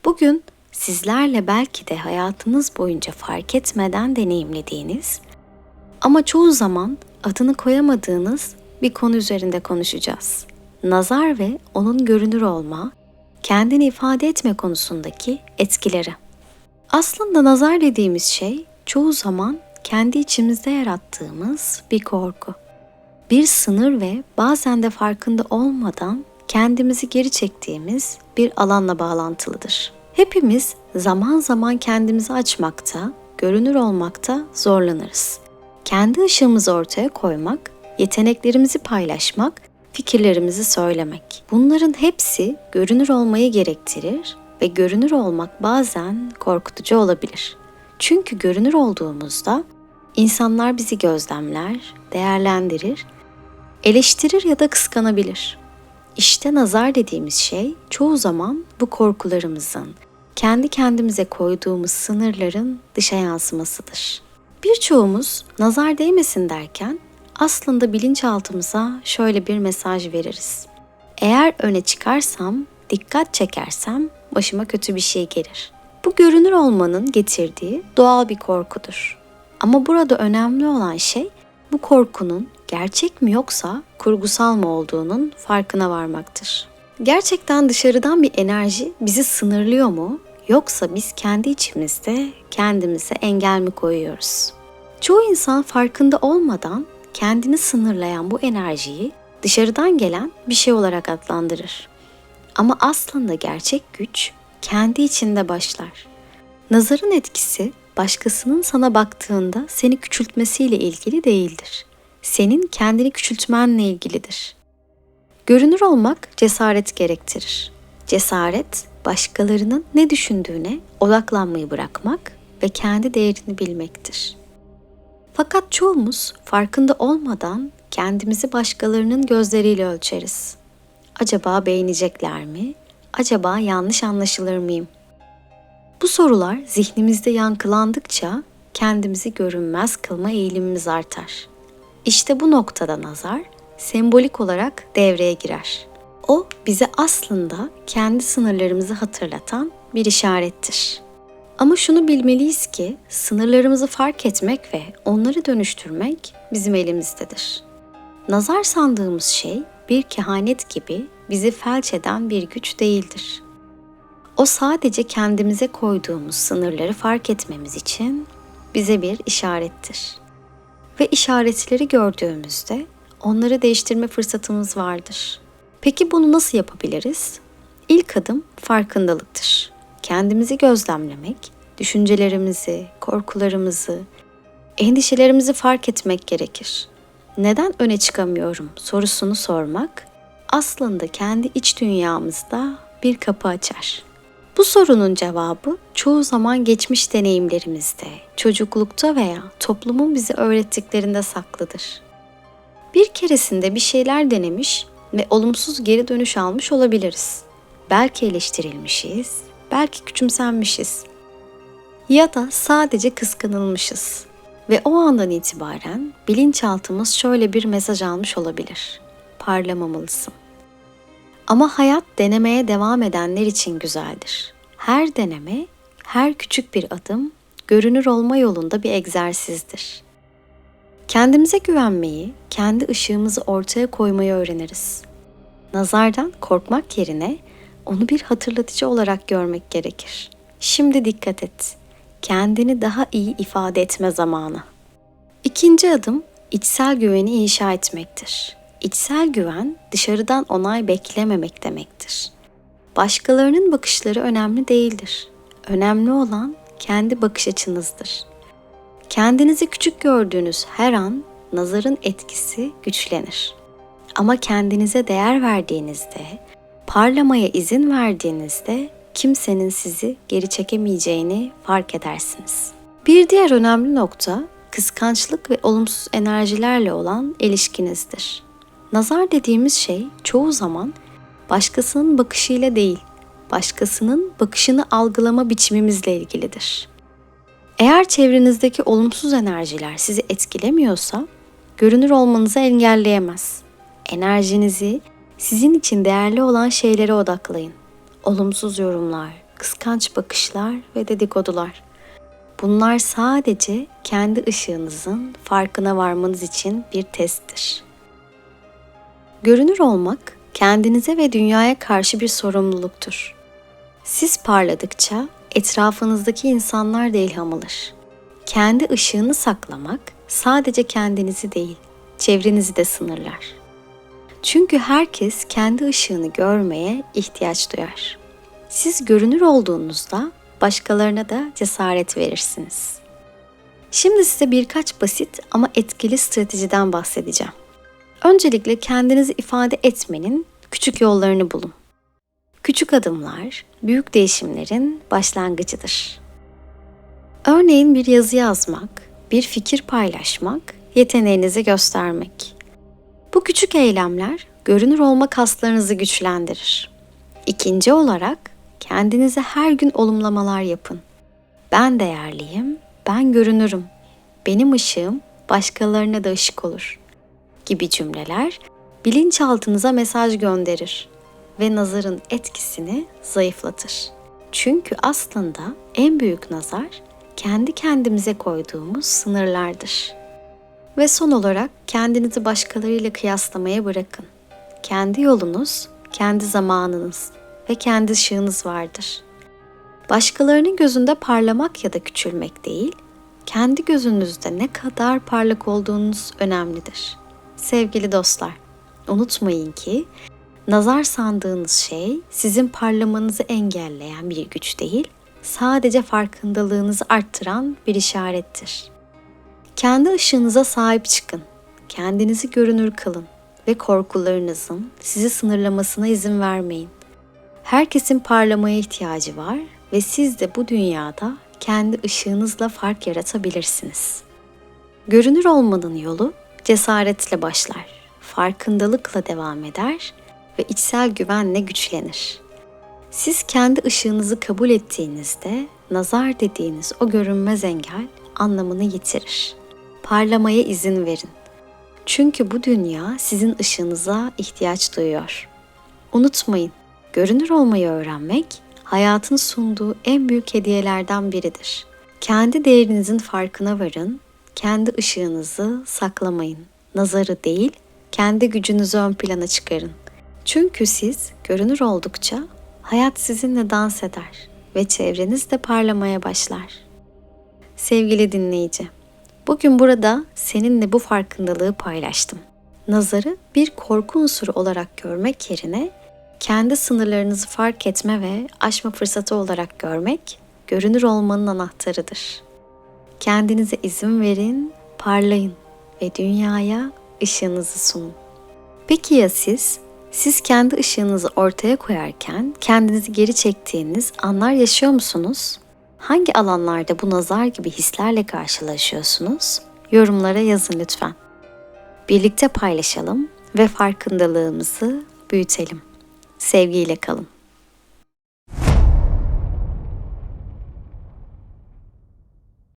Bugün sizlerle belki de hayatınız boyunca fark etmeden deneyimlediğiniz ama çoğu zaman adını koyamadığınız bir konu üzerinde konuşacağız. Nazar ve onun görünür olma, kendini ifade etme konusundaki etkileri. Aslında nazar dediğimiz şey çoğu zaman kendi içimizde yarattığımız bir korku. Bir sınır ve bazen de farkında olmadan kendimizi geri çektiğimiz bir alanla bağlantılıdır. Hepimiz zaman zaman kendimizi açmakta, görünür olmakta zorlanırız. Kendi ışığımızı ortaya koymak, yeteneklerimizi paylaşmak, fikirlerimizi söylemek. Bunların hepsi görünür olmayı gerektirir ve görünür olmak bazen korkutucu olabilir. Çünkü görünür olduğumuzda insanlar bizi gözlemler, değerlendirir, eleştirir ya da kıskanabilir. İşte nazar dediğimiz şey çoğu zaman bu korkularımızın, kendi kendimize koyduğumuz sınırların dışa yansımasıdır. Birçoğumuz nazar değmesin derken aslında bilinçaltımıza şöyle bir mesaj veririz. Eğer öne çıkarsam, dikkat çekersem başıma kötü bir şey gelir. Bu görünür olmanın getirdiği doğal bir korkudur. Ama burada önemli olan şey bu korkunun gerçek mi yoksa kurgusal mı olduğunun farkına varmaktır. Gerçekten dışarıdan bir enerji bizi sınırlıyor mu yoksa biz kendi içimizde kendimize engel mi koyuyoruz? Çoğu insan farkında olmadan kendini sınırlayan bu enerjiyi dışarıdan gelen bir şey olarak adlandırır. Ama aslında gerçek güç kendi içinde başlar. Nazarın etkisi başkasının sana baktığında seni küçültmesiyle ilgili değildir. Senin kendini küçültmenle ilgilidir. Görünür olmak cesaret gerektirir. Cesaret, başkalarının ne düşündüğüne odaklanmayı bırakmak ve kendi değerini bilmektir. Fakat çoğumuz farkında olmadan kendimizi başkalarının gözleriyle ölçeriz. Acaba beğenecekler mi? Acaba yanlış anlaşılır mıyım? Bu sorular zihnimizde yankılandıkça kendimizi görünmez kılma eğilimimiz artar. İşte bu noktada nazar sembolik olarak devreye girer. O bize aslında kendi sınırlarımızı hatırlatan bir işarettir. Ama şunu bilmeliyiz ki sınırlarımızı fark etmek ve onları dönüştürmek bizim elimizdedir. Nazar sandığımız şey bir kehanet gibi bizi felç eden bir güç değildir. O sadece kendimize koyduğumuz sınırları fark etmemiz için bize bir işarettir. Ve işaretleri gördüğümüzde onları değiştirme fırsatımız vardır. Peki bunu nasıl yapabiliriz? İlk adım farkındalıktır. Kendimizi gözlemlemek, düşüncelerimizi, korkularımızı, endişelerimizi fark etmek gerekir. Neden öne çıkamıyorum sorusunu sormak aslında kendi iç dünyamızda bir kapı açar. Bu sorunun cevabı çoğu zaman geçmiş deneyimlerimizde, çocuklukta veya toplumun bize öğrettiklerinde saklıdır. Bir keresinde bir şeyler denemiş ve olumsuz geri dönüş almış olabiliriz. Belki eleştirilmişiz, belki küçümsenmişiz ya da sadece kıskanılmışız. Ve o andan itibaren bilinçaltımız şöyle bir mesaj almış olabilir. Parlamamalısın. Ama hayat denemeye devam edenler için güzeldir. Her deneme, her küçük bir adım görünür olma yolunda bir egzersizdir. Kendimize güvenmeyi, kendi ışığımızı ortaya koymayı öğreniriz. Nazardan korkmak yerine onu bir hatırlatıcı olarak görmek gerekir. Şimdi dikkat et. Kendini daha iyi ifade etme zamanı. İkinci adım içsel güveni inşa etmektir. İçsel güven dışarıdan onay beklememek demektir. Başkalarının bakışları önemli değildir. Önemli olan kendi bakış açınızdır. Kendinizi küçük gördüğünüz her an nazarın etkisi güçlenir. Ama kendinize değer verdiğinizde, parlamaya izin verdiğinizde kimsenin sizi geri çekemeyeceğini fark edersiniz. Bir diğer önemli nokta kıskançlık ve olumsuz enerjilerle olan ilişkinizdir. Nazar dediğimiz şey çoğu zaman başkasının bakışıyla değil, başkasının bakışını algılama biçimimizle ilgilidir. Eğer çevrenizdeki olumsuz enerjiler sizi etkilemiyorsa, görünür olmanızı engelleyemez. Enerjinizi sizin için değerli olan şeylere odaklayın. Olumsuz yorumlar, kıskanç bakışlar ve dedikodular. Bunlar sadece kendi ışığınızın farkına varmanız için bir testtir. Görünür olmak, kendinize ve dünyaya karşı bir sorumluluktur. Siz parladıkça etrafınızdaki insanlar da ilham alır. Kendi ışığını saklamak sadece kendinizi değil, çevrenizi de sınırlar. Çünkü herkes kendi ışığını görmeye ihtiyaç duyar. Siz görünür olduğunuzda başkalarına da cesaret verirsiniz. Şimdi size birkaç basit ama etkili stratejiden bahsedeceğim. Öncelikle kendinizi ifade etmenin küçük yollarını bulun. Küçük adımlar, büyük değişimlerin başlangıcıdır. Örneğin bir yazı yazmak, bir fikir paylaşmak, yeteneğinizi göstermek. Bu küçük eylemler görünür olma kaslarınızı güçlendirir. İkinci olarak kendinize her gün olumlamalar yapın. Ben değerliyim, ben görünürüm, benim ışığım başkalarına da ışık olur gibi cümleler bilinçaltınıza mesaj gönderir ve nazarın etkisini zayıflatır. Çünkü aslında en büyük nazar kendi kendimize koyduğumuz sınırlardır. Ve son olarak kendinizi başkalarıyla kıyaslamaya bırakın. Kendi yolunuz, kendi zamanınız ve kendi ışığınız vardır. Başkalarının gözünde parlamak ya da küçülmek değil, kendi gözünüzde ne kadar parlak olduğunuz önemlidir. Sevgili dostlar, unutmayın ki nazar sandığınız şey sizin parlamanızı engelleyen bir güç değil, sadece farkındalığınızı arttıran bir işarettir. Kendi ışığınıza sahip çıkın, kendinizi görünür kılın ve korkularınızın sizi sınırlamasına izin vermeyin. Herkesin parlamaya ihtiyacı var ve siz de bu dünyada kendi ışığınızla fark yaratabilirsiniz. Görünür olmanın yolu cesaretle başlar, farkındalıkla devam eder ve içsel güvenle güçlenir. Siz kendi ışığınızı kabul ettiğinizde nazar dediğiniz o görünmez engel anlamını yitirir. Parlamaya izin verin. Çünkü bu dünya sizin ışığınıza ihtiyaç duyuyor. Unutmayın, görünür olmayı öğrenmek hayatın sunduğu en büyük hediyelerden biridir. Kendi değerinizin farkına varın, kendi ışığınızı saklamayın. Nazarı değil, kendi gücünüzü ön plana çıkarın. Çünkü siz görünür oldukça hayat sizinle dans eder ve çevreniz de parlamaya başlar. Sevgili dinleyici, bugün burada seninle bu farkındalığı paylaştım. Nazarı bir korku unsuru olarak görmek yerine kendi sınırlarınızı fark etme ve aşma fırsatı olarak görmek, görünür olmanın anahtarıdır. Kendinize izin verin, parlayın ve dünyaya ışığınızı sunun. Peki ya siz? Siz kendi ışığınızı ortaya koyarken kendinizi geri çektiğiniz anlar yaşıyor musunuz? Hangi alanlarda bu nazar gibi hislerle karşılaşıyorsunuz? Yorumlara yazın lütfen. Birlikte paylaşalım ve farkındalığımızı büyütelim. Sevgiyle kalın.